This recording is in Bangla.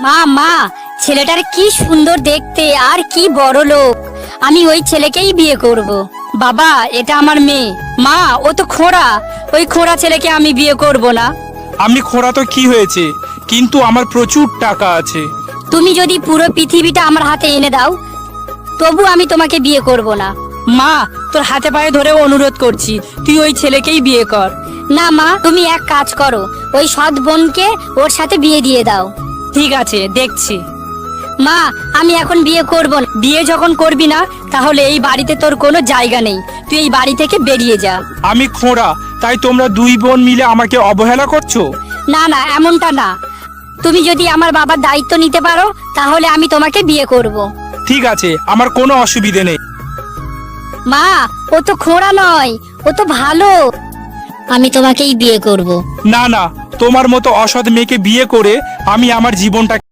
মা মা, ছেলেটার কি সুন্দর দেখতে আর কি বড় লোক, আমি ওই ছেলেকেই বিয়ে করব। বাবা, এটা আমার মেয়ে। মা, ও তো খোঁড়া, ওই খোঁড়া ছেলেকে আমি বিয়ে করব না। আমি খোঁড়া তো কি হয়েছে, কিন্তু আমার প্রচুর টাকা আছে। তুমি যদি পুরো পৃথিবীটা আমার হাতে এনে দাও, তবু আমি তোমাকে বিয়ে করব না। মা, তোর হাতে পায়ে ধরে অনুরোধ করছি, তুই ওই ছেলেকেই বিয়ে কর। না মা, তুমি এক কাজ করো, ওই সৎ বোনকে ওর সাথে বিয়ে দিয়ে দাও। ঠিক আছে, দেখছি। মা, আমি এখন বিয়ে করব না। বিয়ে যখন করবি না, তাহলে এই বাড়িতে তোর কোনো জায়গা নেই, তুই এই বাড়ি থেকে বেরিয়ে যা। আমি খোঁড়া, তাই তোমরা দুই বোন মিলে আমাকে অবহেলা করছো? না না, এমনটা না। তুমি যদি আমার বাবার দায়িত্ব নিতে পারো, তাহলে আমি তোমাকে বিয়ে করব। ঠিক আছে, আমার কোনো অসুবিধে নেই। মা, ও তো খোঁড়া নয়, ও তো ভালো। আমি তোমাকেই বিয়ে করব। না না, তোমার মতো অসৎ মেয়েকে বিয়ে করে আমি আমার জীবনটা